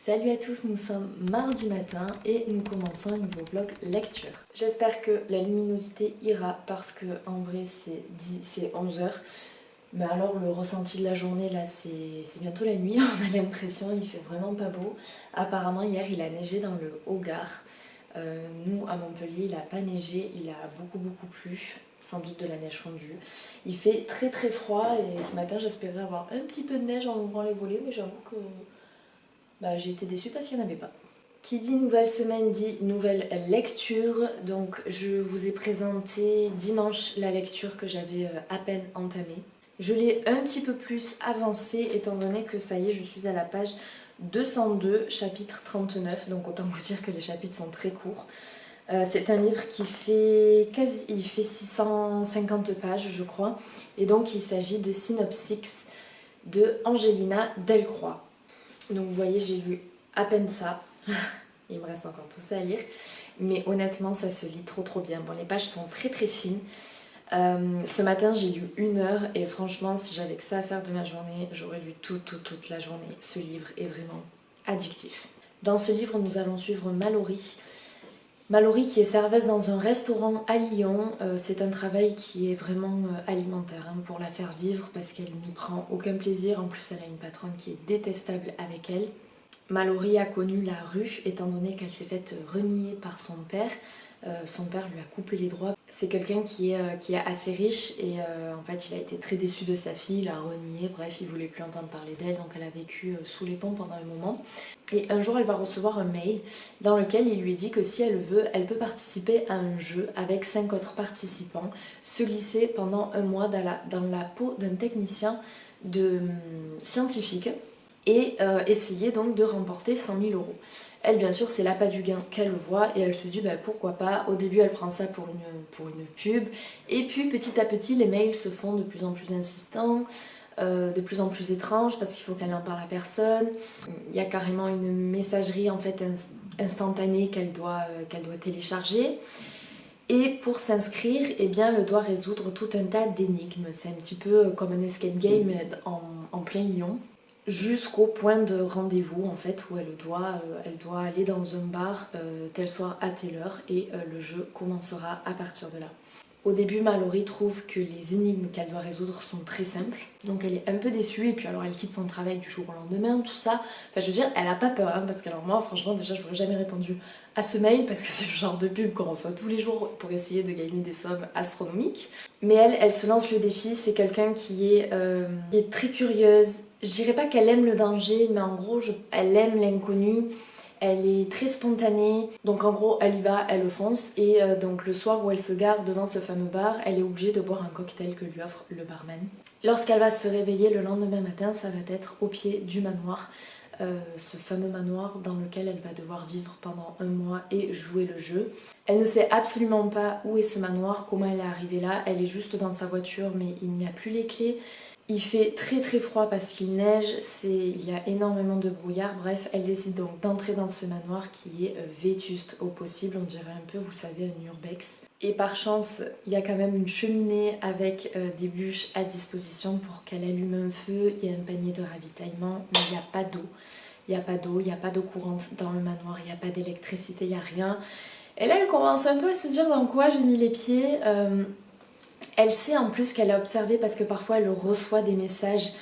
Salut à tous, nous sommes mardi matin et nous commençons un nouveau vlog lecture. J'espère que la luminosité ira parce que en vrai c'est 11h. Mais alors le ressenti de la journée là c'est bientôt la nuit, on a l'impression, il fait vraiment pas beau. Apparemment hier il a neigé dans le Haut-Gard. Nous à Montpellier il a pas neigé, il a beaucoup plu. Sans doute de la neige fondue. Il fait très froid et ce matin j'espérais avoir un petit peu de neige en ouvrant les volets, mais j'avoue que j'ai été déçue parce qu'il n'y en avait pas. Qui dit nouvelle semaine dit nouvelle lecture. Donc je vous ai présenté dimanche la lecture que j'avais à peine entamée. Je l'ai un petit peu plus avancée étant donné que ça y est, je suis à la page 202, chapitre 39. Donc autant vous dire que les chapitres sont très courts. C'est un livre qui fait 650 pages je crois. Et donc il s'agit de Synopsis de Angelina Delcroix. Donc vous voyez, j'ai lu à peine ça. Il me reste encore tout ça à lire. Mais honnêtement, ça se lit trop bien. Bon, les pages sont très fines. Ce matin, j'ai lu 1 heure. Et franchement, si j'avais que ça à faire de ma journée, j'aurais lu toute la journée. Ce livre est vraiment addictif. Dans ce livre, nous allons suivre Mallory. Mallory qui est serveuse dans un restaurant à Lyon. C'est un travail qui est vraiment alimentaire pour la faire vivre parce qu'elle n'y prend aucun plaisir. En plus, elle a une patronne qui est détestable avec elle. Mallory a connu la rue étant donné qu'elle s'est faite renier par son père. Son père lui a coupé les droits. C'est quelqu'un qui est assez riche et en fait il a été très déçu de sa fille, il l'a renié, bref il voulait plus entendre parler d'elle, donc elle a vécu sous les ponts pendant un moment. Et un jour elle va recevoir un mail dans lequel il lui dit que si elle veut, elle peut participer à un jeu avec 5 autres participants, se glisser pendant un mois dans la peau d'un technicien scientifique et essayer donc de remporter 100 000 €. Elle, bien sûr, c'est l'appât du gain qu'elle voit et elle se dit pourquoi pas. Au début, elle prend ça pour une pub. Et puis, petit à petit, les mails se font de plus en plus insistants, de plus en plus étranges parce qu'il faut qu'elle en parle à personne. Il y a carrément une messagerie en fait instantanée qu'elle doit télécharger. Et pour s'inscrire, eh bien, elle doit résoudre tout un tas d'énigmes. C'est un petit peu comme un escape game en plein Lyon. Jusqu'au point de rendez-vous en fait où elle doit aller dans un bar tel soir à telle heure et le jeu commencera à partir de là. Au début Mallory trouve que les énigmes qu'elle doit résoudre sont très simples, donc elle est un peu déçue et puis alors elle quitte son travail du jour au lendemain, tout ça. Enfin je veux dire, elle a pas peur parce que alors moi franchement déjà je n'aurais jamais répondu à ce mail parce que c'est le genre de pub qu'on reçoit tous les jours pour essayer de gagner des sommes astronomiques. Mais elle se lance le défi, c'est quelqu'un qui est très curieuse. Je dirais pas qu'elle aime le danger, mais en gros, elle aime l'inconnu. Elle est très spontanée. Donc en gros, elle y va, elle fonce. Et donc le soir où elle se gare devant ce fameux bar, elle est obligée de boire un cocktail que lui offre le barman. Lorsqu'elle va se réveiller le lendemain matin, ça va être au pied du manoir. Ce fameux manoir dans lequel elle va devoir vivre pendant un mois et jouer le jeu. Elle ne sait absolument pas où est ce manoir, comment elle est arrivée là. Elle est juste dans sa voiture, mais il n'y a plus les clés. Il fait très froid parce qu'il neige, il y a énormément de brouillard. Bref, elle décide donc d'entrer dans ce manoir qui est vétuste au possible, on dirait un peu, vous savez, un urbex. Et par chance, il y a quand même une cheminée avec des bûches à disposition pour qu'elle allume un feu. Il y a un panier de ravitaillement, mais il n'y a pas d'eau. Il n'y a pas d'eau courante dans le manoir, il n'y a pas d'électricité, il n'y a rien. Et là, elle commence un peu à se dire dans quoi j'ai mis les pieds. Elle sait en plus qu'elle a observé parce que parfois elle reçoit des messages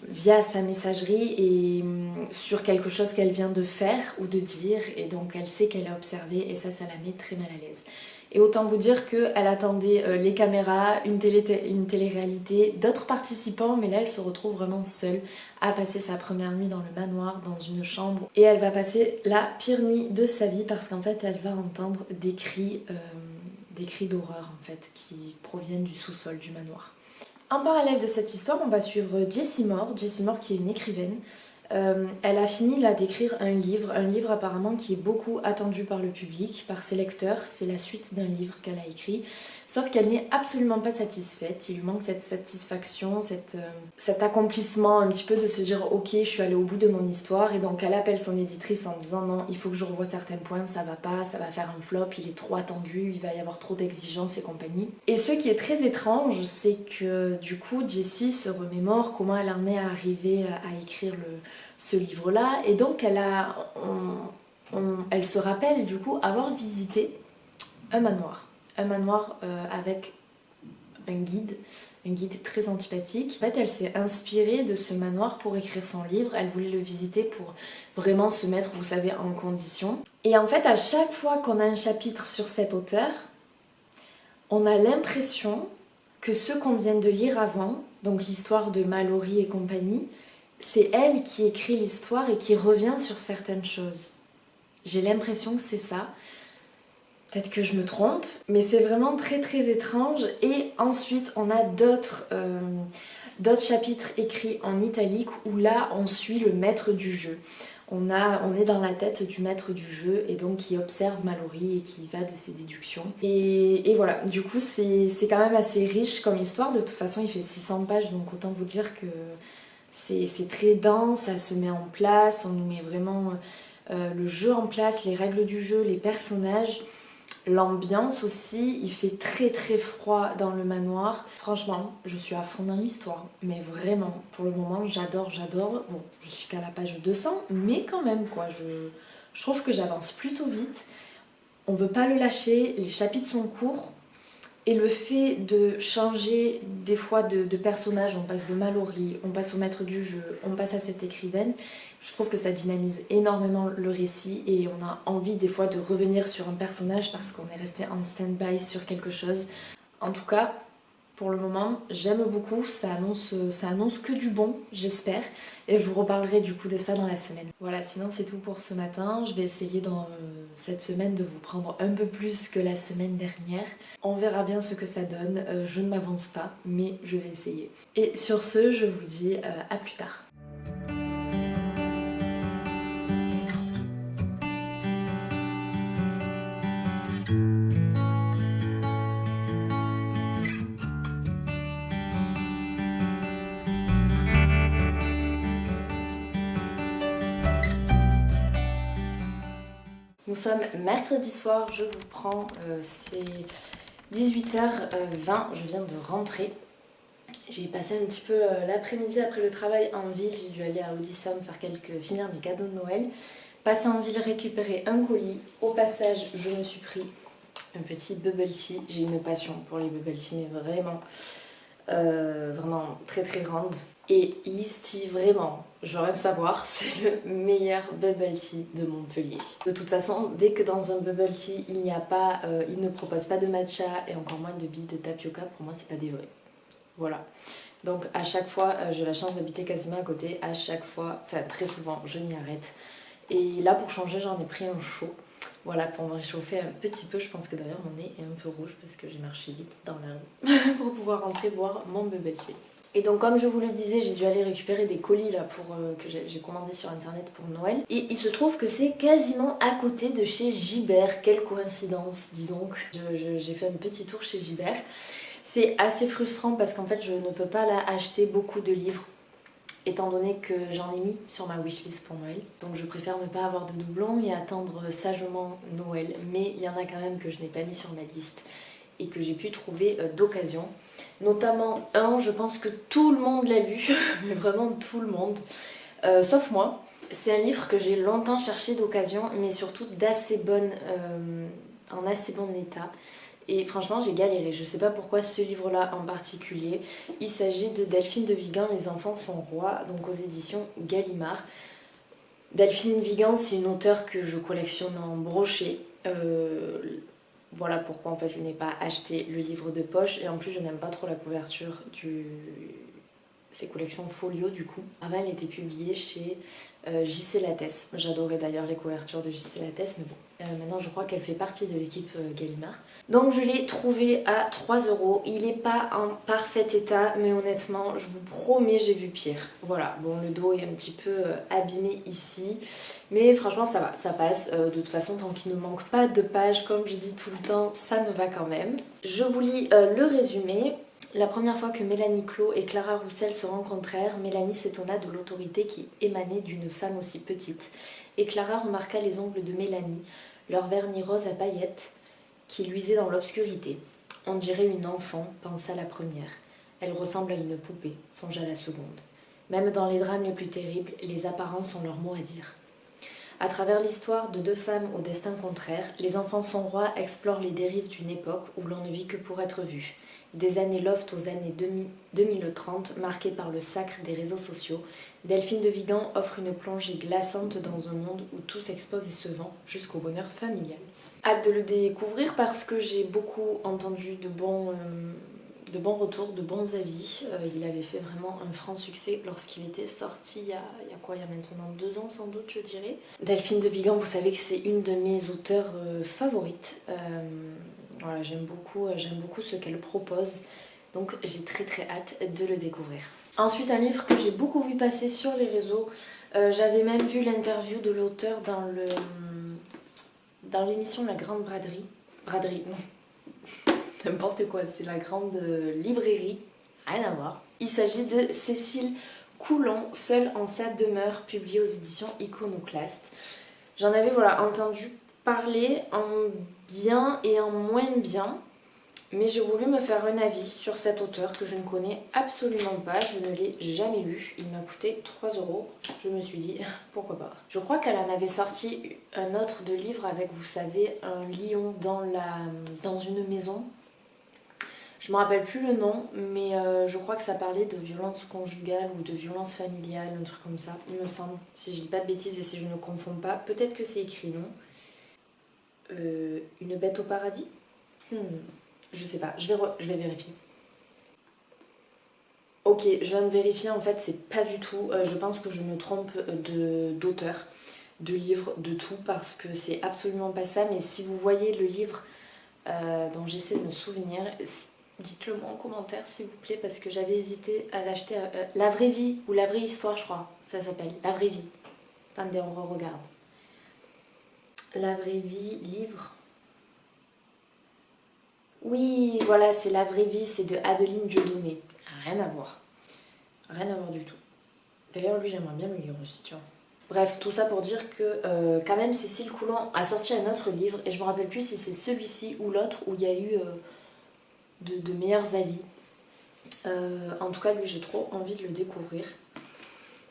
via sa messagerie et sur quelque chose qu'elle vient de faire ou de dire et donc elle sait qu'elle a observé et ça la met très mal à l'aise. Et autant vous dire qu'elle attendait les caméras, une télé-réalité, d'autres participants, mais là elle se retrouve vraiment seule à passer sa première nuit dans le manoir, dans une chambre. Et elle va passer la pire nuit de sa vie parce qu'en fait elle va entendre des cris d'horreur en fait qui proviennent du sous-sol du manoir. En parallèle de cette histoire, on va suivre Jessie Moore qui est une écrivaine. Elle a fini là d'écrire un livre apparemment qui est beaucoup attendu par le public, par ses lecteurs. C'est la suite d'un livre qu'elle a écrit, sauf qu'elle n'est absolument pas satisfaite. Il lui manque cette satisfaction, cet accomplissement un petit peu de se dire ok, je suis allée au bout de mon histoire, et donc elle appelle son éditrice en disant non, il faut que je revoie certains points, ça va pas, ça va faire un flop, il est trop attendu, il va y avoir trop d'exigences et compagnie. Et ce qui est très étrange, c'est que du coup Jessie se remémore comment elle en est arrivée à écrire ce livre-là. Et donc elle se rappelle du coup avoir visité un manoir. Un manoir avec un guide très antipathique. En fait, elle s'est inspirée de ce manoir pour écrire son livre. Elle voulait le visiter pour vraiment se mettre, vous savez, en condition. Et en fait, à chaque fois qu'on a un chapitre sur cet auteur, on a l'impression que ce qu'on vient de lire avant, donc l'histoire de Malory et compagnie, c'est elle qui écrit l'histoire et qui revient sur certaines choses. J'ai l'impression que c'est ça. Peut-être que je me trompe, mais c'est vraiment très très étrange. Et ensuite, on a d'autres chapitres écrits en italique où là, on suit le maître du jeu. On est dans la tête du maître du jeu et donc qui observe Malory et qui va de ses déductions. Et voilà, du coup, c'est quand même assez riche comme histoire. De toute façon, il fait 600 pages, donc autant vous dire que c'est très dense, ça se met en place, on nous met vraiment le jeu en place, les règles du jeu, les personnages. L'ambiance aussi, il fait très très froid dans le manoir. Franchement, je suis à fond dans l'histoire. Mais vraiment, pour le moment, j'adore. Bon, je suis qu'à la page 200, mais quand même, quoi. Je trouve que j'avance plutôt vite. On veut pas le lâcher, les chapitres sont courts. Et le fait de changer des fois de personnage, on passe de Malory, on passe au maître du jeu, on passe à cette écrivaine, je trouve que ça dynamise énormément le récit et on a envie des fois de revenir sur un personnage parce qu'on est resté en stand-by sur quelque chose. En tout cas, pour le moment, j'aime beaucoup, ça annonce que du bon, j'espère, et je vous reparlerai du coup de ça dans la semaine. Voilà, sinon c'est tout pour ce matin. Je vais essayer dans cette semaine de vous prendre un peu plus que la semaine dernière. On verra bien ce que ça donne, je ne m'avance pas, mais je vais essayer. Et sur ce, je vous dis à plus tard. Nous sommes mercredi soir, je vous prends, c'est 18h20, je viens de rentrer. J'ai passé un petit peu l'après-midi après le travail en ville, j'ai dû aller à Audisson finir mes cadeaux de Noël. Passer en ville, récupérer un colis. Au passage, je me suis pris un petit bubble tea. J'ai une passion pour les bubble tea, mais vraiment très très grande. Et Listi, vraiment, je veux rien savoir, c'est le meilleur bubble tea de Montpellier. De toute façon, dès que dans un bubble tea, il ne propose pas de matcha et encore moins de billes de tapioca, pour moi c'est pas des vrais. Voilà. Donc à chaque fois, j'ai la chance d'habiter quasiment à côté, à chaque fois, enfin très souvent, je m'y arrête. Et là pour changer, j'en ai pris un chaud. Voilà, pour me réchauffer un petit peu. Je pense que d'ailleurs mon nez est un peu rouge parce que j'ai marché vite dans la rue pour pouvoir rentrer boire mon bubble tea. Et donc comme je vous le disais, j'ai dû aller récupérer des colis là que j'ai commandé sur internet pour Noël. Et il se trouve que c'est quasiment à côté de chez Gibert. Quelle coïncidence, dis donc. J'ai fait un petit tour chez Gibert. C'est assez frustrant parce qu'en fait je ne peux pas là acheter beaucoup de livres étant donné que j'en ai mis sur ma wishlist pour Noël. Donc je préfère ne pas avoir de doublons et attendre sagement Noël. Mais il y en a quand même que je n'ai pas mis sur ma liste et que j'ai pu trouver d'occasion. Notamment un, je pense que tout le monde l'a lu, mais vraiment tout le monde, sauf moi. C'est un livre que j'ai longtemps cherché d'occasion, mais surtout en assez bon état. Et franchement, j'ai galéré. Je sais pas pourquoi ce livre-là en particulier. Il s'agit de Delphine de Vigan, Les enfants sont rois, donc aux éditions Gallimard. Delphine Vigan, c'est une auteure que je collectionne en brochet. Voilà pourquoi en fait je n'ai pas acheté le livre de poche. Et en plus, je n'aime pas trop la couverture ces collections folio du coup. Avant, elle était publiée chez J.C. Lattès. J'adorais d'ailleurs les couvertures de J.C. Lattès, mais bon. Maintenant, je crois qu'elle fait partie de l'équipe Gallimard. Donc, je l'ai trouvé à 3 €. Il n'est pas en parfait état, mais honnêtement, je vous promets, j'ai vu pire. Voilà, bon, le dos est un petit peu abîmé ici, mais franchement, ça va, ça passe. De toute façon, tant qu'il ne manque pas de pages, comme je dis tout le temps, ça me va quand même. Je vous lis le résumé. La première fois que Mélanie Clos et Clara Roussel se rencontrèrent, Mélanie s'étonna de l'autorité qui émanait d'une femme aussi petite, et Clara remarqua les ongles de Mélanie, leur vernis rose à paillettes, qui luisaient dans l'obscurité. On dirait une enfant, pensa la première. Elle ressemble à une poupée, songea la seconde. Même dans les drames les plus terribles, les apparences ont leur mot à dire. À travers l'histoire de deux femmes au destin contraire, Les Enfants sont rois explore les dérives d'une époque où l'on ne vit que pour être vu. Des années loft aux années 2030, marquées par le sacre des réseaux sociaux, Delphine de Vigan offre une plongée glaçante dans un monde où tout s'expose et se vend jusqu'au bonheur familial. Hâte de le découvrir parce que j'ai beaucoup entendu de bons retours, de bons avis. Il avait fait vraiment un franc succès lorsqu'il était sorti il y a maintenant 2 ans sans doute, je dirais. Delphine de Vigan, vous savez que c'est une de mes auteurs favorites. Voilà, j'aime beaucoup ce qu'elle propose, donc j'ai très très hâte de le découvrir. Ensuite, un livre que j'ai beaucoup vu passer sur les réseaux, j'avais même vu l'interview de l'auteur dans l'émission La Grande Braderie, non, n'importe quoi, c'est La Grande Librairie, rien à voir. Il s'agit de Cécile Coulon, Seule en sa demeure, publié aux éditions Iconoclaste. J'en avais entendu parler en bien et en moins bien, mais j'ai voulu me faire un avis sur cet auteur que je ne connais absolument pas, je ne l'ai jamais lu, il m'a coûté 3 €, je me suis dit pourquoi pas. Je crois qu'elle en avait sorti un autre de livre avec, vous savez, un lion dans une maison. Je me rappelle plus le nom, mais je crois que ça parlait de violence conjugale ou de violence familiale, un truc comme ça, il me semble. Si je dis pas de bêtises et si je ne confonds pas, peut-être que c'est écrit, non ? Une bête au paradis ? Je sais pas, je vais vérifier. Ok, je viens de vérifier, en fait c'est pas du tout, je pense que je me trompe d'auteur, de livre, de tout, parce que c'est absolument pas ça, mais si vous voyez le livre dont j'essaie de me souvenir, dites-le moi en commentaire s'il vous plaît, parce que j'avais hésité à l'acheter. La vraie vie, ou La vraie histoire je crois, ça s'appelle, La vraie vie. Attendez, on regarde. La vraie vie, livre. Oui, voilà, c'est La vraie vie, c'est de Adeline Dieudonné. Rien à voir. Rien à voir du tout. D'ailleurs, lui, j'aimerais bien le lire aussi, tu vois. Bref, tout ça pour dire que quand même Cécile Coulon a sorti un autre livre, et je me rappelle plus si c'est celui-ci ou l'autre où il y a eu de meilleurs avis. En tout cas, lui, j'ai trop envie de le découvrir.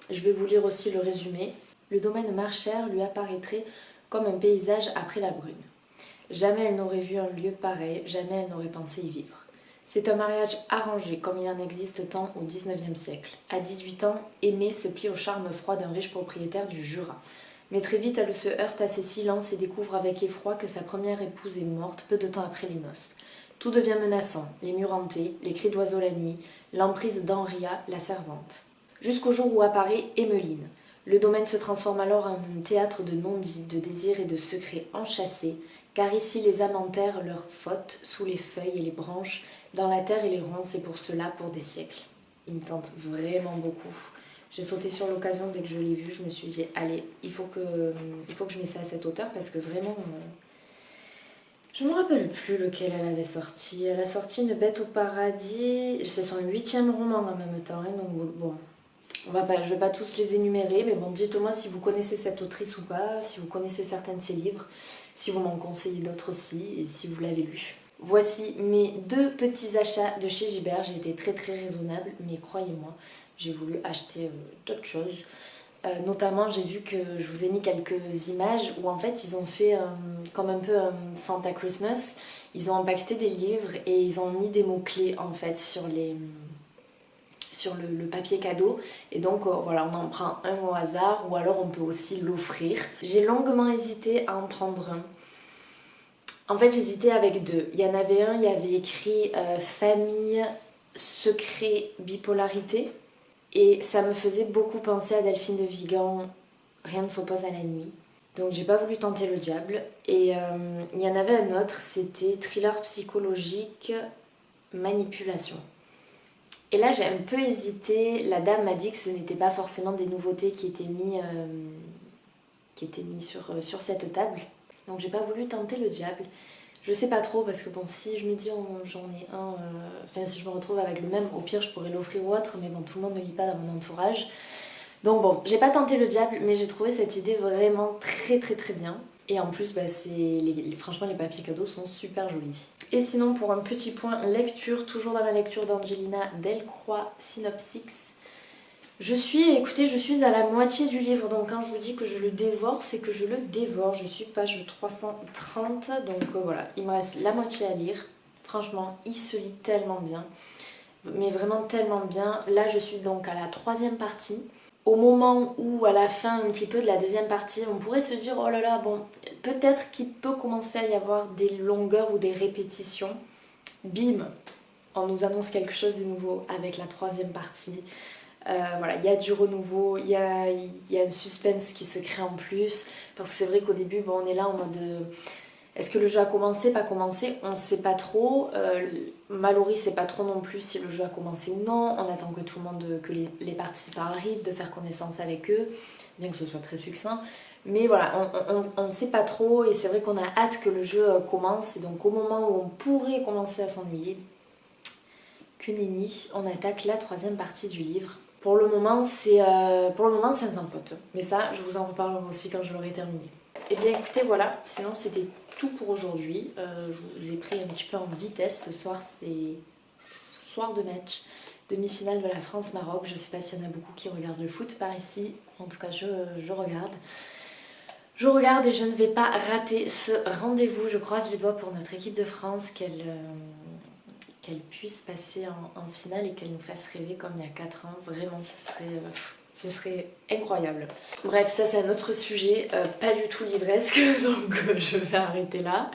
Je vais vous lire aussi le résumé. Le domaine Marchère lui apparaîtrait comme un paysage après la brune. Jamais elle n'aurait vu un lieu pareil, jamais elle n'aurait pensé y vivre. C'est un mariage arrangé, comme il en existe tant au XIXe siècle. À 18 ans, Aimée se plie au charme froid d'un riche propriétaire du Jura. Mais très vite, elle se heurte à ses silences et découvre avec effroi que sa première épouse est morte peu de temps après les noces. Tout devient menaçant, les murs hantés, les cris d'oiseaux la nuit, l'emprise d'Henria, la servante. Jusqu'au jour où apparaît Emmeline. Le domaine se transforme alors en un théâtre de non-dits, de désirs et de secrets enchâssés, car ici les âmes enterrent leurs fautes sous les feuilles et les branches, dans la terre et les ronces, et pour cela pour des siècles. Il me tente vraiment beaucoup. J'ai sauté sur l'occasion dès que je l'ai vu, je me suis dit allez, il faut que je mette ça à cet auteur parce que vraiment... je me rappelle plus lequel elle avait sorti. Elle a sorti Une bête au paradis, c'est son 8e roman en même temps, hein, donc bon... je vais pas tous les énumérer, mais bon, dites-moi si vous connaissez cette autrice ou pas, si vous connaissez certains de ses livres, si vous m'en conseillez d'autres aussi, et si vous l'avez lu. Voici mes 2 petits achats de chez Gibert. J'ai été très très raisonnable, mais croyez-moi, j'ai voulu acheter d'autres choses. Notamment, j'ai vu que je vous ai mis quelques images où en fait ils ont fait comme un peu un Santa Christmas. Ils ont impacté des livres et ils ont mis des mots-clés en fait sur le papier cadeau, et donc voilà, on en prend un au hasard ou alors on peut aussi l'offrir. J'ai longuement hésité à en prendre un. En fait j'hésitais avec 2. Il y en avait un, il y avait écrit famille, secret, bipolarité, et ça me faisait beaucoup penser à Delphine de Vigan, Rien ne s'oppose à la nuit. Donc j'ai pas voulu tenter le diable. Et il y en avait un autre, c'était thriller psychologique, manipulation. Et là j'ai un peu hésité, la dame m'a dit que ce n'était pas forcément des nouveautés qui étaient mis sur cette table. Donc j'ai pas voulu tenter le diable. Je sais pas trop parce que bon, si je me dis j'en ai un, enfin si je me retrouve avec le même, au pire je pourrais l'offrir ou autre, mais bon, tout le monde ne lit pas dans mon entourage. Donc bon, j'ai pas tenté le diable, mais j'ai trouvé cette idée vraiment très très très bien. Et en plus, franchement, les papiers cadeaux sont super jolis. Et sinon, pour un petit point lecture, toujours dans la lecture d'Angelina Delcroix Synopsix, Écoutez, je suis à la moitié du livre, donc quand je vous dis que je le dévore, c'est que je le dévore. Je suis page 330, donc voilà, il me reste la moitié à lire. Franchement, il se lit tellement bien, mais vraiment tellement bien. Là, je suis donc à la troisième partie. Au moment où, à la fin un petit peu de la deuxième partie, on pourrait se dire, oh là là, bon, peut-être qu'il peut commencer à y avoir des longueurs ou des répétitions. Bim, on nous annonce quelque chose de nouveau avec la troisième partie. Voilà, il y a du renouveau, il y a un suspense qui se crée en plus. Parce que c'est vrai qu'au début, bon, on est là en mode est-ce que le jeu a commencé, pas commencé, on ne sait pas trop. Mallory sait pas trop non plus si le jeu a commencé ou non. On attend que tout le monde, que les participants arrivent, de faire connaissance avec eux, bien que ce soit très succinct. Mais voilà, on ne sait pas trop et c'est vrai qu'on a hâte que le jeu commence. Et donc au moment où on pourrait commencer à s'ennuyer, que nenni, on attaque la troisième partie du livre. Pour le moment, c'est sans faute. Mais ça, je vous en reparlerai aussi quand je l'aurai terminé. Et bien écoutez, voilà, sinon c'était tout pour aujourd'hui. Je vous ai pris un petit peu en vitesse. Ce soir, c'est soir de match, demi-finale de la France-Maroc. Je sais pas s'il y en a beaucoup qui regardent le foot par ici. En tout cas, je regarde. Je regarde et je ne vais pas rater ce rendez-vous. Je croise les doigts pour notre équipe de France, qu'elle puisse passer en finale et qu'elle nous fasse rêver comme il y a 4 ans. Vraiment, ce serait incroyable. Bref, ça c'est un autre sujet, pas du tout livresque, donc je vais arrêter là.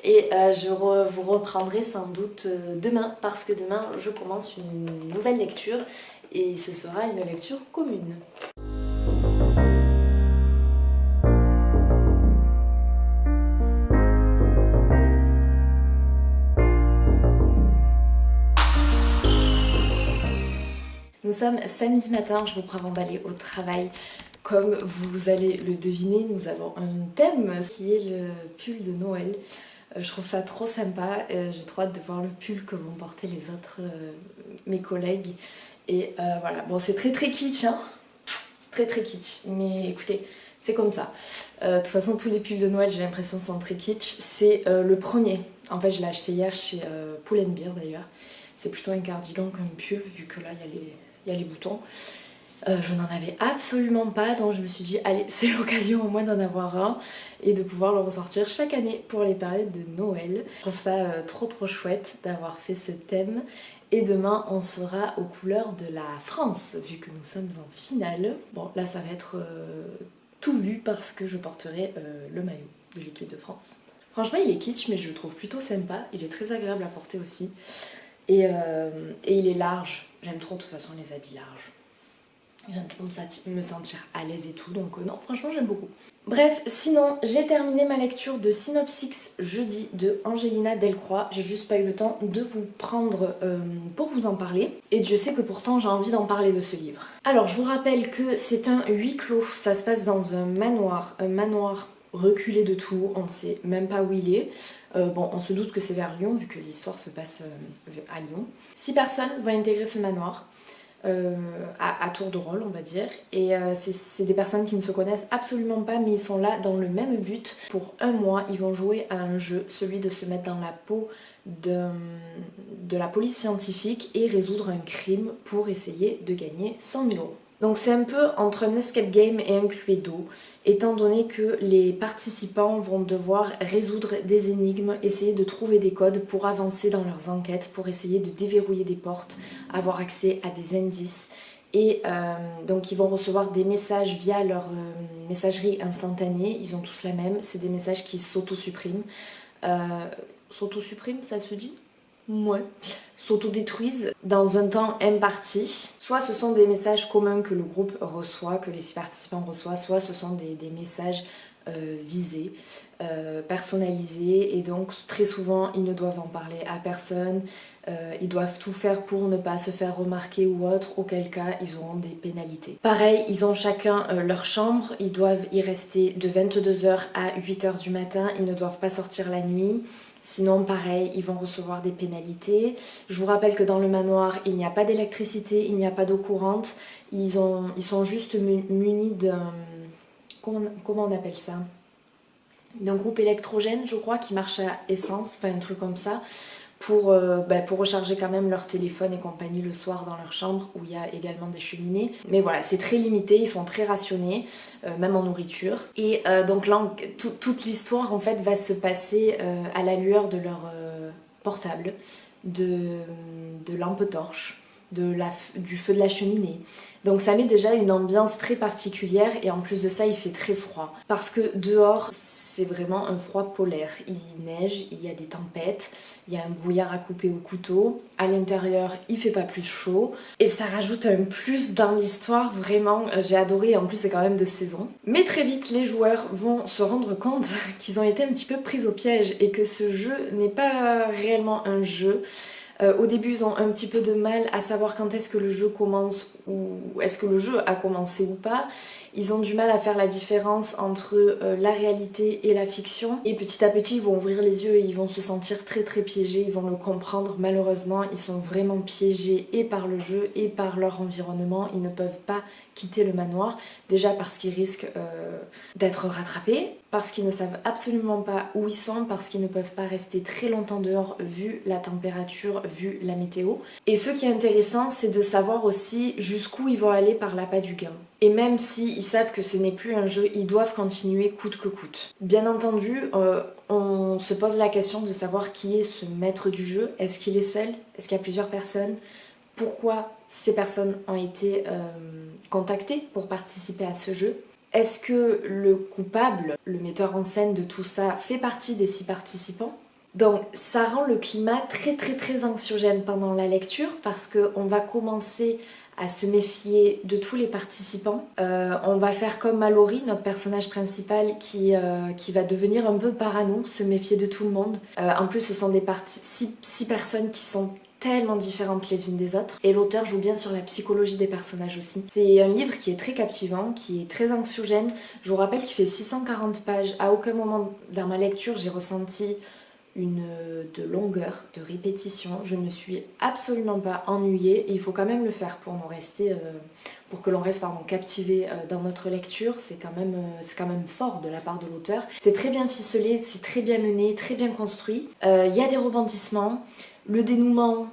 Et vous reprendrai sans doute demain, parce que demain je commence une nouvelle lecture et ce sera une lecture commune. Nous sommes samedi matin, je vous prépare d'aller au travail. Comme vous allez le deviner, nous avons un thème qui est le pull de Noël. Je trouve ça trop sympa, j'ai trop hâte de voir le pull que vont porter les autres, mes collègues. Et voilà, bon c'est très très kitsch, hein, très très kitsch, mais écoutez, c'est comme ça. De toute façon, tous les pulls de Noël, j'ai l'impression, sont très kitsch. C'est le premier, en fait je l'ai acheté hier chez Pull&Bear d'ailleurs. C'est plutôt un cardigan qu'un pull, vu que là il y a les boutons. Je n'en avais absolument pas, donc je me suis dit allez, c'est l'occasion au moins d'en avoir un et de pouvoir le ressortir chaque année pour les périodes de Noël. Je trouve ça trop trop chouette d'avoir fait ce thème. Et demain on sera aux couleurs de la France, vu que nous sommes en finale. Bon là ça va être tout vu parce que je porterai le maillot de l'équipe de France. Franchement il est kitsch mais je le trouve plutôt sympa, il est très agréable à porter aussi. Et il est large, j'aime trop de toute façon les habits larges. J'aime trop me sentir à l'aise et tout, donc non, franchement j'aime beaucoup. Bref, sinon j'ai terminé ma lecture de Synopsis jeudi de Angelina Delcroix. J'ai juste pas eu le temps de vous prendre pour vous en parler. Et je sais que pourtant j'ai envie d'en parler de ce livre. Alors je vous rappelle que c'est un huis clos, ça se passe dans un manoir reculé de tout, on ne sait même pas où il est. Bon, on se doute que c'est vers Lyon, vu que l'histoire se passe à Lyon. 6 personnes vont intégrer ce manoir. À tour de rôle on va dire et c'est des personnes qui ne se connaissent absolument pas mais ils sont là dans le même but. Pour un mois ils vont jouer à un jeu, celui de se mettre dans la peau de la police scientifique et résoudre un crime pour essayer de gagner 100 000 euros. Donc c'est un peu entre un escape game et un Cluedo, étant donné que les participants vont devoir résoudre des énigmes, essayer de trouver des codes pour avancer dans leurs enquêtes, pour essayer de déverrouiller des portes, avoir accès à des indices. Et donc ils vont recevoir des messages via leur messagerie instantanée, ils ont tous la même, c'est des messages qui s'auto-suppriment. S'auto-suppriment, ça se dit ? Ouais. S'autodétruisent dans un temps imparti. Soit ce sont des messages communs que le groupe reçoit, que les 6 participants reçoivent, soit ce sont des messages visés, personnalisés, et donc très souvent ils ne doivent en parler à personne, ils doivent tout faire pour ne pas se faire remarquer ou autre, auquel cas ils auront des pénalités. Pareil, ils ont chacun leur chambre, ils doivent y rester de 22h à 8h du matin, ils ne doivent pas sortir la nuit. Sinon, pareil, ils vont recevoir des pénalités. Je vous rappelle que dans le manoir, il n'y a pas d'électricité, il n'y a pas d'eau courante. Ils sont juste munis d'un... Comment on appelle ça ? D'un groupe électrogène, je crois, qui marche à essence, enfin un truc comme ça, pour recharger quand même leur téléphone et compagnie le soir dans leur chambre où il y a également des cheminées. Mais voilà, c'est très limité, ils sont très rationnés, même en nourriture. Et donc là, toute l'histoire en fait va se passer à la lueur de leur portable, de lampes torches, du feu de la cheminée. Donc ça met déjà une ambiance très particulière et en plus de ça il fait très froid. Parce que dehors c'est vraiment un froid polaire. Il neige, il y a des tempêtes, il y a un brouillard à couper au couteau. À l'intérieur il fait pas plus chaud. Et ça rajoute un plus dans l'histoire, vraiment j'ai adoré. En plus c'est quand même de saison. Mais très vite les joueurs vont se rendre compte qu'ils ont été un petit peu pris au piège et que ce jeu n'est pas réellement un jeu. Au début, ils ont un petit peu de mal à savoir quand est-ce que le jeu commence ou est-ce que le jeu a commencé ou pas. Ils ont du mal à faire la différence entre la réalité et la fiction. Et petit à petit, ils vont ouvrir les yeux et ils vont se sentir très très piégés. Ils vont le comprendre. Malheureusement, ils sont vraiment piégés et par le jeu et par leur environnement. Ils ne peuvent pas quitter le manoir. Déjà parce qu'ils risquent d'être rattrapés, parce qu'ils ne savent absolument pas où ils sont, parce qu'ils ne peuvent pas rester très longtemps dehors vu la température, vu la météo. Et ce qui est intéressant, c'est de savoir aussi jusqu'où ils vont aller par l'appât du gain. Et même s'ils savent que ce n'est plus un jeu, ils doivent continuer coûte que coûte. Bien entendu, on se pose la question de savoir qui est ce maître du jeu. Est-ce qu'il est seul? Est-ce qu'il y a plusieurs personnes? Pourquoi ces personnes ont été contactées pour participer à ce jeu? Est-ce que le coupable, le metteur en scène de tout ça, fait partie des 6 participants? Donc ça rend le climat très très très anxiogène pendant la lecture parce qu'on va commencer à se méfier de tous les participants. On va faire comme Mallory, notre personnage principal, qui va devenir un peu parano, se méfier de tout le monde. En plus, ce sont 6 personnes qui sont tellement différentes les unes des autres. Et l'auteur joue bien sur la psychologie des personnages aussi. C'est un livre qui est très captivant, qui est très anxiogène. Je vous rappelle qu'il fait 640 pages. À aucun moment dans ma lecture, j'ai ressenti de longueur, de répétition. Je ne me suis absolument pas ennuyée et il faut quand même le faire pour que l'on reste captivé dans notre lecture. C'est quand même fort de la part de l'auteur. C'est très bien ficelé, c'est très bien mené, très bien construit. Il y a des rebondissements, le dénouement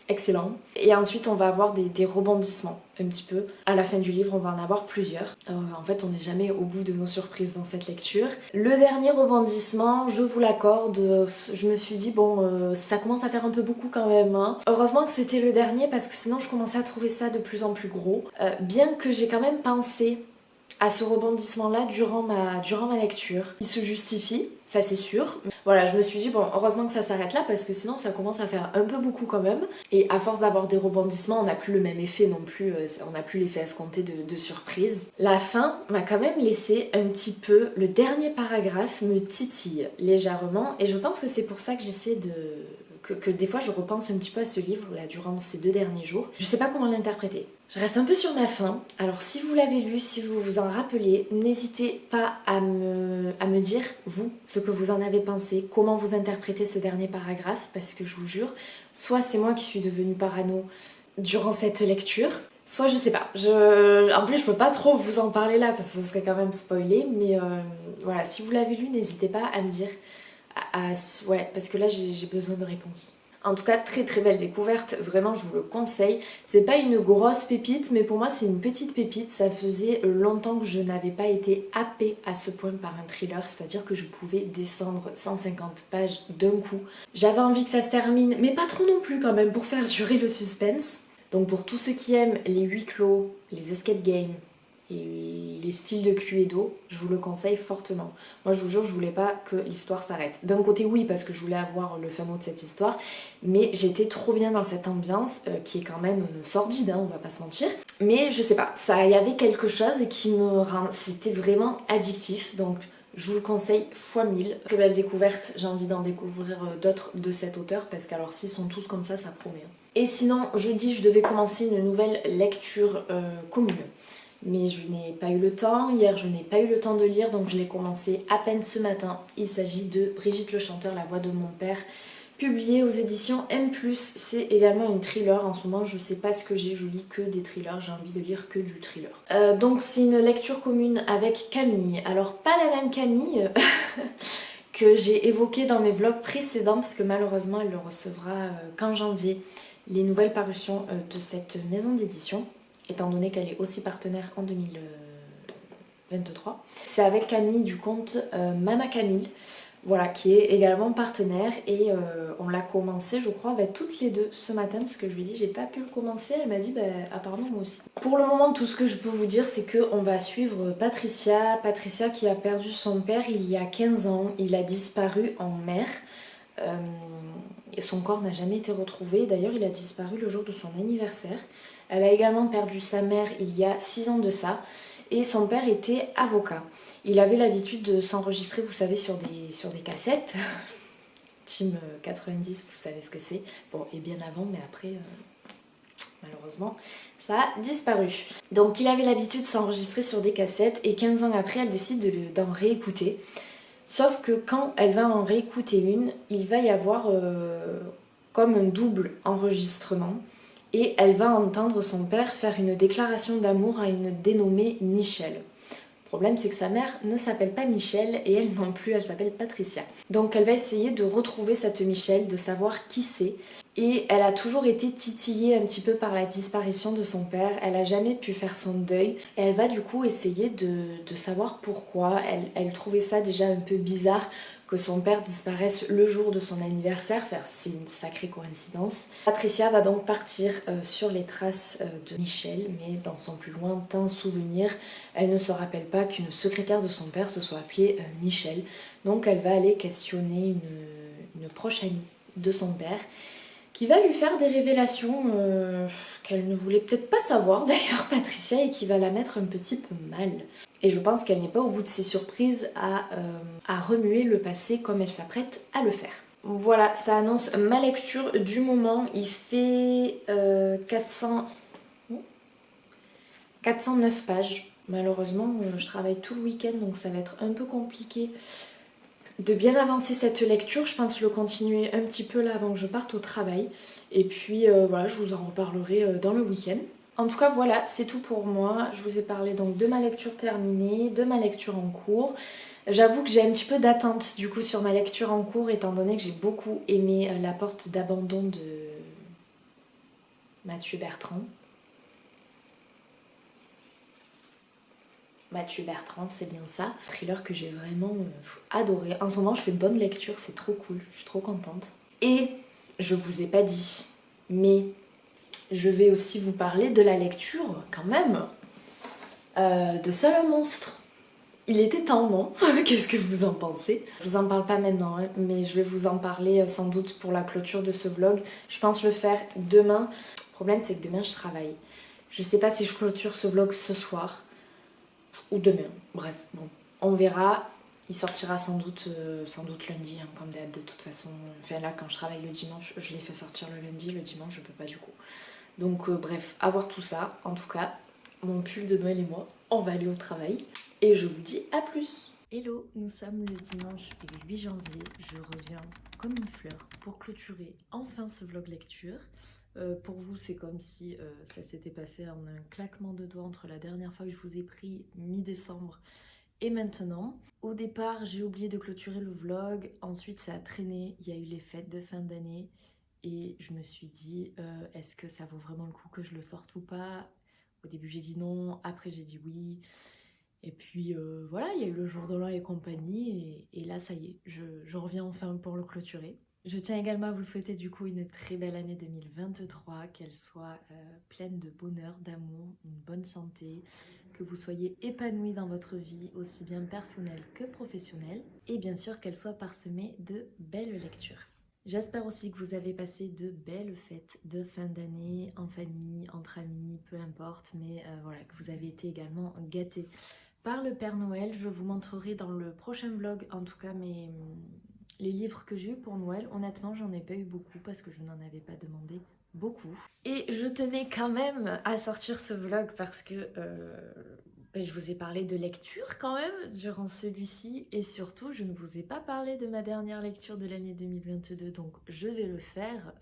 excellent. Et ensuite on va avoir des rebondissements un petit peu. À la fin du livre on va en avoir plusieurs. En fait on n'est jamais au bout de nos surprises dans cette lecture. Le dernier rebondissement, je vous l'accorde, je me suis dit bon ça commence à faire un peu beaucoup quand même. Hein. Heureusement que c'était le dernier parce que sinon je commençais à trouver ça de plus en plus gros. Bien que j'ai quand même pensé à ce rebondissement-là durant ma lecture. Il se justifie, ça c'est sûr. Voilà, je me suis dit, bon, heureusement que ça s'arrête là, parce que sinon ça commence à faire un peu beaucoup quand même. Et à force d'avoir des rebondissements, on n'a plus le même effet non plus, on n'a plus l'effet escompté de surprise. La fin m'a quand même laissé un petit peu, le dernier paragraphe me titille légèrement, et je pense que c'est pour ça que j'essaie que des fois je repense un petit peu à ce livre là durant ces 2 derniers jours. Je sais pas comment l'interpréter. Je reste un peu sur ma faim. Alors si vous l'avez lu, si vous vous en rappelez, n'hésitez pas à me dire, vous, ce que vous en avez pensé, comment vous interprétez ce dernier paragraphe, parce que je vous jure, soit c'est moi qui suis devenue parano durant cette lecture, soit je sais pas. En plus je peux pas trop vous en parler là, parce que ce serait quand même spoilé, mais voilà, si vous l'avez lu, n'hésitez pas à me dire. Ouais, parce que là j'ai besoin de réponses. En tout cas, très très belle découverte, vraiment je vous le conseille. C'est pas une grosse pépite, mais pour moi c'est une petite pépite. Ça faisait longtemps que je n'avais pas été happée à ce point par un thriller, c'est-à-dire que je pouvais descendre 150 pages d'un coup. J'avais envie que ça se termine, mais pas trop non plus quand même, pour faire durer le suspense. Donc pour tous ceux qui aiment les huis clos, les escape games, et les styles de Cluedo, je vous le conseille fortement. Moi je vous jure, je voulais pas que l'histoire s'arrête. D'un côté oui, parce que je voulais avoir le fin mot de cette histoire, mais j'étais trop bien dans cette ambiance qui est quand même sordide, hein, on va pas se mentir. Mais je sais pas, il y avait quelque chose qui c'était vraiment addictif, donc je vous le conseille fois 1000. Très belle découverte, j'ai envie d'en découvrir d'autres de cet auteur, parce qu'alors s'ils sont tous comme ça promet. Et sinon, jeudi, je devais commencer une nouvelle lecture commune. Mais je n'ai pas eu le temps, hier je n'ai pas eu le temps de lire, donc je l'ai commencé à peine ce matin. Il s'agit de Brigitte le chanteur, la voix de mon père, publié aux éditions M+. C'est également une thriller, en ce moment je sais pas ce que j'ai, je lis que des thrillers, j'ai envie de lire que du thriller. Donc c'est une lecture commune avec Camille, alors pas la même Camille que j'ai évoqué dans mes vlogs précédents, parce que malheureusement elle le recevra qu'en janvier, les nouvelles parutions de cette maison d'édition, étant donné qu'elle est aussi partenaire en 2023. C'est avec Camille du compte Mama Camille, voilà, qui est également partenaire, et on l'a commencé je crois toutes les deux ce matin, parce que je lui ai dit j'ai pas pu le commencer, elle m'a dit apparemment moi aussi. Pour le moment tout ce que je peux vous dire c'est qu'on va suivre Patricia qui a perdu son père il y a 15 ans, il a disparu en mer. Et son corps n'a jamais été retrouvé, d'ailleurs il a disparu le jour de son anniversaire. Elle a également perdu sa mère il y a 6 ans de ça, et son père était avocat. Il avait l'habitude de s'enregistrer, vous savez, sur des cassettes. Team 90, vous savez ce que c'est. Bon, et bien avant, mais après, malheureusement, ça a disparu. Donc il avait l'habitude de s'enregistrer sur des cassettes, et 15 ans après, elle décide d'en réécouter. Sauf que quand elle va en réécouter une, il va y avoir comme un double enregistrement, et elle va entendre son père faire une déclaration d'amour à une dénommée Michelle. Le problème c'est que sa mère ne s'appelle pas Michelle, et elle non plus, elle s'appelle Patricia. Donc elle va essayer de retrouver cette Michelle, de savoir qui c'est. Et elle a toujours été titillée un petit peu par la disparition de son père, elle n'a jamais pu faire son deuil. Et elle va du coup essayer de savoir pourquoi. Elle trouvait ça déjà un peu bizarre que son père disparaisse le jour de son anniversaire, enfin, c'est une sacrée coïncidence. Patricia va donc partir sur les traces de Michelle, mais dans son plus lointain souvenir, elle ne se rappelle pas qu'une secrétaire de son père se soit appelée Michelle. Donc elle va aller questionner une proche amie de son père, qui va lui faire des révélations qu'elle ne voulait peut-être pas savoir d'ailleurs, Patricia, et qui va la mettre un petit peu mal. Et je pense qu'elle n'est pas au bout de ses surprises à remuer le passé comme elle s'apprête à le faire. Voilà, ça annonce ma lecture du moment. Il fait 409 pages. Malheureusement, je travaille tout le week-end, donc ça va être un peu compliqué de bien avancer cette lecture. Je pense le continuer un petit peu là avant que je parte au travail. Et puis voilà, je vous en reparlerai dans le week-end. En tout cas voilà, c'est tout pour moi. Je vous ai parlé donc de ma lecture terminée, de ma lecture en cours. J'avoue que j'ai un petit peu d'attente du coup sur ma lecture en cours, étant donné que j'ai beaucoup aimé La porte d'abandon de Mathieu Bertrand. Mathieu Bertrand, c'est bien ça. Thriller que j'ai vraiment adoré. En ce moment, je fais de bonnes lectures, c'est trop cool, je suis trop contente. Et je vous ai pas dit, mais je vais aussi vous parler de la lecture, quand même, de Seul un monstre. Il était temps, non? Qu'est-ce que vous en pensez? Je vous en parle pas maintenant, hein, mais je vais vous en parler sans doute pour la clôture de ce vlog. Je pense le faire demain. Le problème, c'est que demain, je travaille. Je sais pas si je clôture ce vlog ce soir ou demain. Bref, bon, on verra. Il sortira sans doute lundi, hein, comme d'hab, de toute façon. Enfin là, quand je travaille le dimanche, je l'ai fait sortir le lundi. Le dimanche, je peux pas du coup. Donc bref, à voir tout ça. En tout cas, mon pull de Noël et moi, on va aller au travail. Et je vous dis à plus. Hello, nous sommes le dimanche 8 janvier. Je reviens comme une fleur pour clôturer enfin ce vlog lecture. Pour vous, c'est comme si ça s'était passé en un claquement de doigts entre la dernière fois que je vous ai pris mi-décembre et maintenant. Au départ, j'ai oublié de clôturer le vlog. Ensuite, ça a traîné. Il y a eu les fêtes de fin d'année. Et je me suis dit, est-ce que ça vaut vraiment le coup que je le sorte ou pas? Au début, j'ai dit non. Après, j'ai dit oui. Et puis voilà, il y a eu le jour de l'an et compagnie, et là ça y est, je reviens enfin pour le clôturer. Je tiens également à vous souhaiter du coup une très belle année 2023, qu'elle soit pleine de bonheur, d'amour, une bonne santé, que vous soyez épanouis dans votre vie, aussi bien personnelle que professionnelle, et bien sûr qu'elle soit parsemée de belles lectures. J'espère aussi que vous avez passé de belles fêtes de fin d'année, en famille, entre amis, peu importe, mais voilà, que vous avez été également gâtés par le Père Noël. Je vous montrerai dans le prochain vlog, en tout cas, les livres que j'ai eu pour Noël. Honnêtement, j'en ai pas eu beaucoup parce que je n'en avais pas demandé beaucoup. Et je tenais quand même à sortir ce vlog parce que je vous ai parlé de lecture quand même durant celui-ci, et surtout je ne vous ai pas parlé de ma dernière lecture de l'année 2022, donc je vais le faire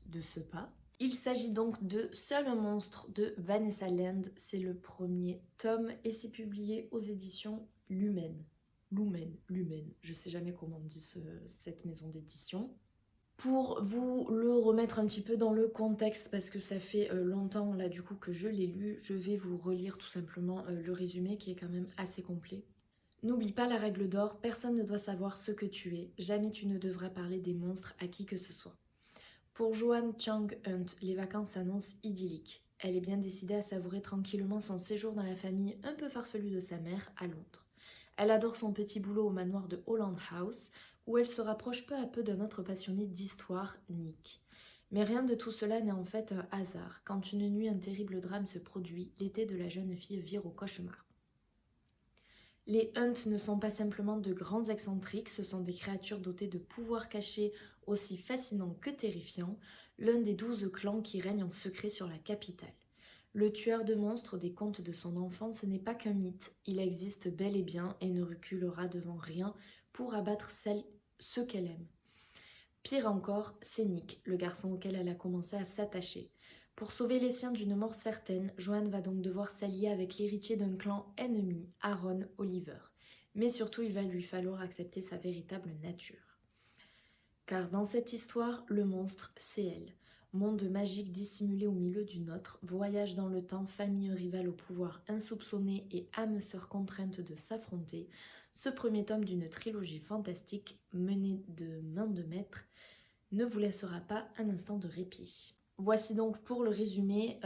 de ce pas. Il s'agit donc de Seul un monstre de Vanessa Land. C'est le premier tome et c'est publié aux éditions Lumen. Lumen, je sais jamais comment on dit cette maison d'édition. Pour vous le remettre un petit peu dans le contexte, parce que ça fait longtemps là du coup que je l'ai lu, je vais vous relire tout simplement le résumé qui est quand même assez complet. N'oublie pas la règle d'or, personne ne doit savoir ce que tu es, jamais tu ne devras parler des monstres à qui que ce soit. Pour Joanne Chang-Hunt, les vacances s'annoncent idylliques. Elle est bien décidée à savourer tranquillement son séjour dans la famille un peu farfelue de sa mère à Londres. Elle adore son petit boulot au manoir de Holland House, où elle se rapproche peu à peu d'un autre passionné d'histoire, Nick. Mais rien de tout cela n'est en fait un hasard. Quand une nuit un terrible drame se produit, l'été de la jeune fille vire au cauchemar. Les Hunt ne sont pas simplement de grands excentriques, ce sont des créatures dotées de pouvoirs cachés aussi fascinants que terrifiants, l'un des 12 clans qui règnent en secret sur la capitale. Le tueur de monstres des contes de son enfance n'est pas qu'un mythe, il existe bel et bien et ne reculera devant rien pour abattre ceux qu'elle aime. Pire encore, c'est Nick, le garçon auquel elle a commencé à s'attacher. Pour sauver les siens d'une mort certaine, Joanne va donc devoir s'allier avec l'héritier d'un clan ennemi, Aaron Oliver. Mais surtout, il va lui falloir accepter sa véritable nature. Car dans cette histoire, le monstre, c'est elle. Monde magique dissimulé au milieu du nôtre, voyage dans le temps, famille rivale au pouvoir insoupçonné et âme sœur contrainte de s'affronter, ce premier tome d'une trilogie fantastique menée de main de maître ne vous laissera pas un instant de répit. Voici donc pour le résumé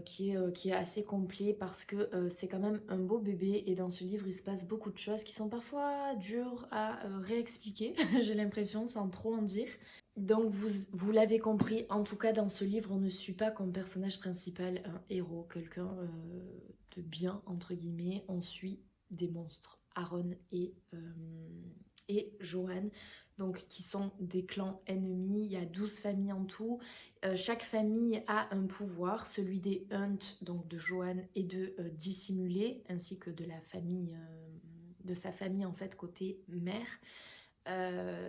qui est assez complet parce que c'est quand même un beau bébé et dans ce livre il se passe beaucoup de choses qui sont parfois dures à réexpliquer, j'ai l'impression, sans trop en dire. Donc vous l'avez compris, en tout cas dans ce livre on ne suit pas comme personnage principal un héros, quelqu'un de bien entre guillemets, on suit des monstres, Aaron et Joanne, donc qui sont des clans ennemis. Il y a 12 familles en tout. Chaque famille a un pouvoir, celui des Hunt, donc de Joanne, et de dissimuler, ainsi que de la famille, de sa famille en fait côté mère.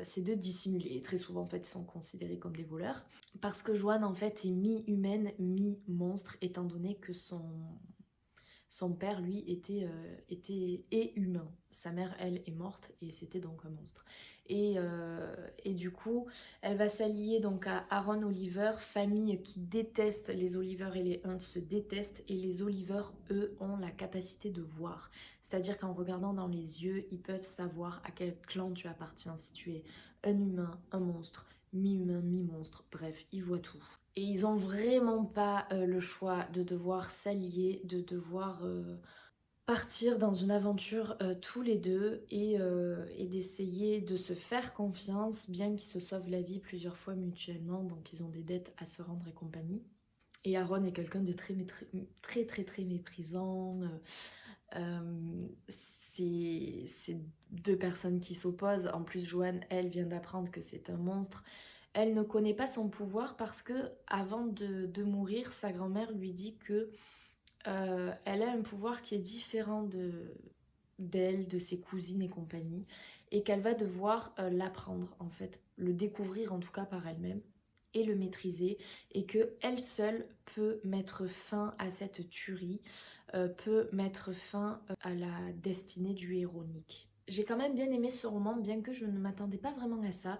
C'est de dissimuler. Très souvent en fait ils sont considérés comme des voleurs. Parce que Joanne en fait est mi-humaine, mi-monstre, étant donné que son père, lui, était humain. Sa mère, elle, est morte et c'était donc un monstre. Et du coup, elle va s'allier donc à Aaron Oliver, famille qui déteste les Oliver et les Hunt se détestent. Et les Oliver, eux, ont la capacité de voir. C'est-à-dire qu'en regardant dans les yeux, ils peuvent savoir à quel clan tu appartiens, si tu es un humain, un monstre, mi-humain, mi-monstre, bref, ils voient tout. Et ils ont vraiment pas le choix de devoir s'allier, de devoir partir dans une aventure tous les deux et d'essayer de se faire confiance, bien qu'ils se sauvent la vie plusieurs fois mutuellement, donc ils ont des dettes à se rendre et compagnie. Et Aaron est quelqu'un de très méprisant. C'est deux personnes qui s'opposent. En plus, Joanne, elle vient d'apprendre que c'est un monstre. Elle ne connaît pas son pouvoir parce que avant de mourir, sa grand-mère lui dit que elle a un pouvoir qui est différent d'elle, de ses cousines et compagnie, et qu'elle va devoir l'apprendre en fait, le découvrir en tout cas par elle-même et le maîtriser, et que elle seule peut mettre fin à cette tuerie, peut mettre fin à la destinée du héros Nick. J'ai quand même bien aimé ce roman, bien que je ne m'attendais pas vraiment à ça,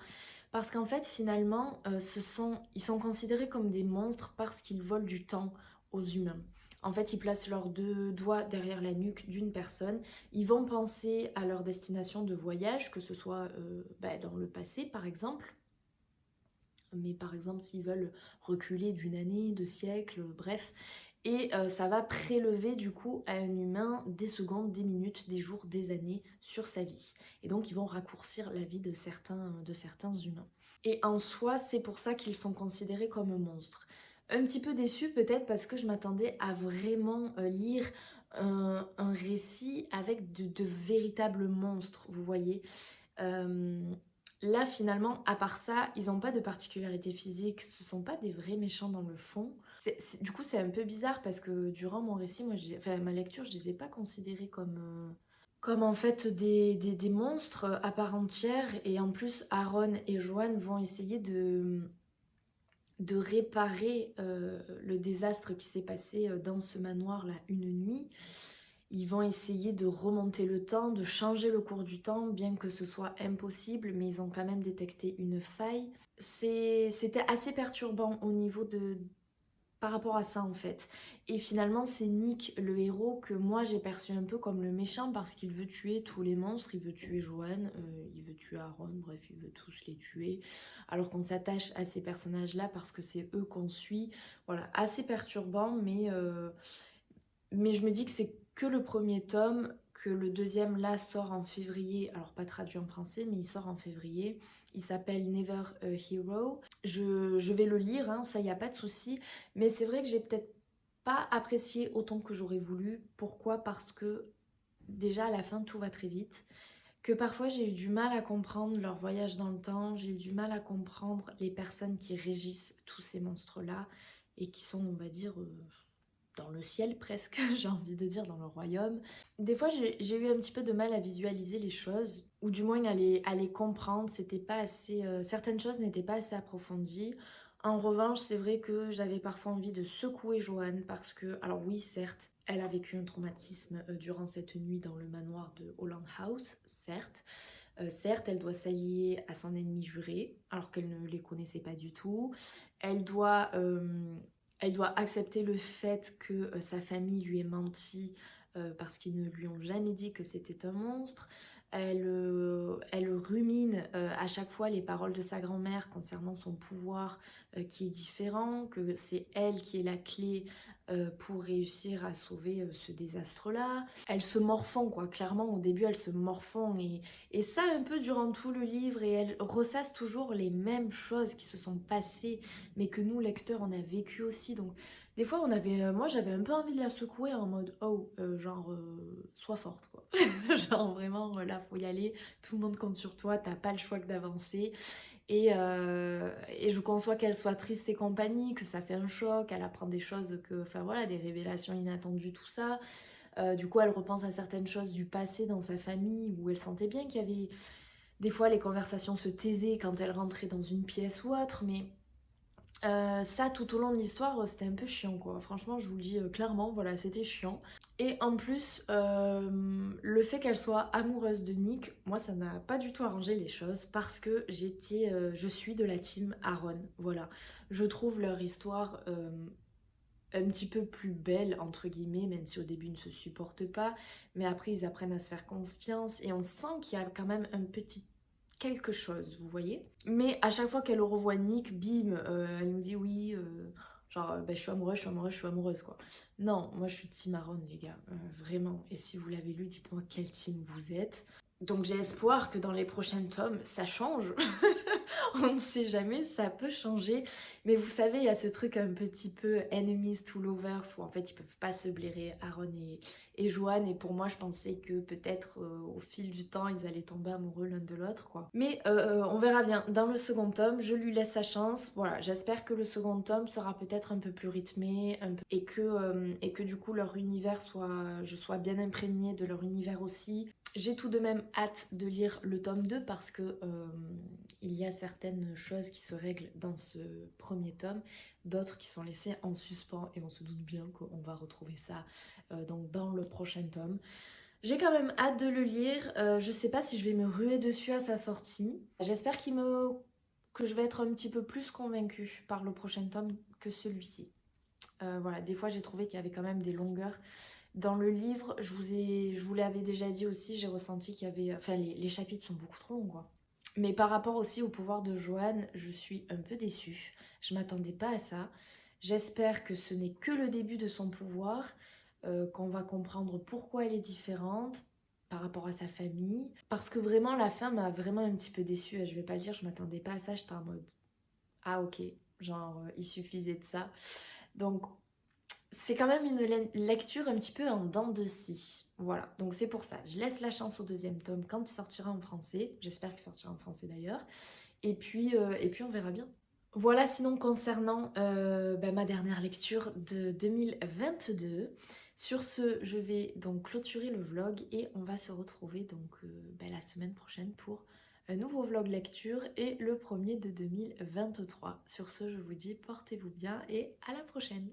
parce qu'en fait finalement ils sont considérés comme des monstres parce qu'ils volent du temps aux humains. En fait, ils placent leurs deux doigts derrière la nuque d'une personne. Ils vont penser à leur destination de voyage, que ce soit dans le passé par exemple. Mais par exemple, s'ils veulent reculer d'une année, 2 siècles, bref. Et ça va prélever du coup à un humain des secondes, des minutes, des jours, des années sur sa vie. Et donc ils vont raccourcir la vie de certains humains. Et en soi, c'est pour ça qu'ils sont considérés comme monstres. Un petit peu déçue peut-être parce que je m'attendais à vraiment lire un récit avec de véritables monstres, vous voyez. Là finalement, à part ça, ils n'ont pas de particularité physique, ce sont pas des vrais méchants dans le fond. Du coup c'est un peu bizarre parce que durant mon récit, ma lecture, je les ai pas considérés comme en fait des monstres à part entière. Et en plus, Aaron et Joanne vont essayer de réparer le désastre qui s'est passé dans ce manoir là une nuit. Ils vont essayer de remonter le temps, de changer le cours du temps, bien que ce soit impossible, mais ils ont quand même détecté une faille. C'était assez perturbant au niveau par rapport à ça en fait. Et finalement c'est Nick, le héros, que moi j'ai perçu un peu comme le méchant parce qu'il veut tuer tous les monstres, il veut tuer Joanne, il veut tuer Aaron, bref il veut tous les tuer. Alors qu'on s'attache à ces personnages là parce que c'est eux qu'on suit. Voilà, assez perturbant mais je me dis que c'est que le premier tome, que le deuxième là sort en février, alors pas traduit en français, mais il sort en février. Il s'appelle Never a Hero. Je vais le lire, hein, ça y a pas de souci, mais c'est vrai que j'ai peut-être pas apprécié autant que j'aurais voulu. Pourquoi? Parce que déjà à la fin tout va très vite, que parfois j'ai eu du mal à comprendre leur voyage dans le temps, j'ai eu du mal à comprendre les personnes qui régissent tous ces monstres-là et qui sont, on va dire, dans le ciel presque, j'ai envie de dire, dans le royaume. Des fois, j'ai eu un petit peu de mal à visualiser les choses, ou du moins à les comprendre. C'était pas assez, certaines choses n'étaient pas assez approfondies. En revanche, c'est vrai que j'avais parfois envie de secouer Joanne parce que, alors oui, certes, elle a vécu un traumatisme durant cette nuit dans le manoir de Holland House, certes. Certes, elle doit s'allier à son ennemi juré, alors qu'elle ne les connaissait pas du tout. Elle doit elle doit accepter le fait que sa famille lui ait menti parce qu'ils ne lui ont jamais dit que c'était un monstre. Elle rumine à chaque fois les paroles de sa grand-mère concernant son pouvoir qui est différent, que c'est elle qui est la clé pour réussir à sauver ce désastre-là. Elle se morfond, quoi. Clairement, au début, elle se morfond et ça un peu durant tout le livre et elle ressasse toujours les mêmes choses qui se sont passées mais que nous, lecteurs, on a vécu aussi. Donc, des fois, moi, j'avais un peu envie de la secouer en mode, oh, sois forte, quoi. Genre, vraiment, là, faut y aller. Tout le monde compte sur toi. T'as pas le choix que d'avancer. Et je conçois qu'elle soit triste et compagnie, que ça fait un choc. Elle apprend des choses enfin voilà, des révélations inattendues, tout ça. Du coup, elle repense à certaines choses du passé dans sa famille où elle sentait bien qu'il y avait. Des fois, les conversations se taisaient quand elle rentrait dans une pièce ou autre, mais ça, tout au long de l'histoire, c'était un peu chiant, quoi. Franchement, je vous le dis clairement, voilà, c'était chiant. Et en plus, le fait qu'elle soit amoureuse de Nick, moi, ça n'a pas du tout arrangé les choses parce que je suis de la team Aaron, voilà. Je trouve leur histoire un petit peu plus belle, entre guillemets, même si au début ils ne se supportent pas, mais après ils apprennent à se faire confiance et on sent qu'il y a quand même un petit quelque chose, vous voyez. Mais à chaque fois qu'elle revoit Nick, bim, elle nous dit oui, bah, je suis amoureuse, je suis amoureuse, je suis amoureuse, quoi. Non, moi je suis team Aaron, les gars, vraiment. Et si vous l'avez lu, dites-moi quel team vous êtes. Donc j'ai espoir que dans les prochains tomes, ça change. On ne sait jamais, ça peut changer. Mais vous savez, il y a ce truc un petit peu enemies to lovers où en fait ils peuvent pas se blairer, Aaron et Joanne. Et pour moi, je pensais que peut-être au fil du temps, ils allaient tomber amoureux l'un de l'autre, quoi. Mais on verra bien. Dans le second tome, je lui laisse sa chance. Voilà, j'espère que le second tome sera peut-être un peu plus rythmé et que du coup leur univers je sois bien imprégnée de leur univers aussi. J'ai tout de même hâte de lire le tome 2 parce que il y a certaines choses qui se règlent dans ce premier tome, d'autres qui sont laissées en suspens et on se doute bien qu'on va retrouver ça donc dans le prochain tome. J'ai quand même hâte de le lire, je sais pas si je vais me ruer dessus à sa sortie. J'espère que je vais être un petit peu plus convaincue par le prochain tome que celui-ci. Voilà, des fois j'ai trouvé qu'il y avait quand même des longueurs. Dans le livre, je vous l'avais déjà dit aussi, j'ai ressenti qu'il y avait... Enfin, les chapitres sont beaucoup trop longs, quoi. Mais par rapport aussi au pouvoir de Joanne, je suis un peu déçue. Je m'attendais pas à ça. J'espère que ce n'est que le début de son pouvoir, qu'on va comprendre pourquoi elle est différente par rapport à sa famille. Parce que vraiment, la fin m'a vraiment un petit peu déçue. Je vais pas le dire, je m'attendais pas à ça. J'étais en mode, ah ok, genre, il suffisait de ça. Donc, c'est quand même une lecture un petit peu en dents de scie. Voilà, donc c'est pour ça. Je laisse la chance au deuxième tome quand il sortira en français. J'espère qu'il sortira en français d'ailleurs. Et puis on verra bien. Voilà sinon concernant ma dernière lecture de 2022. Sur ce, je vais donc clôturer le vlog et on va se retrouver donc la semaine prochaine pour un nouveau vlog lecture et le premier de 2023. Sur ce, je vous dis portez-vous bien et à la prochaine.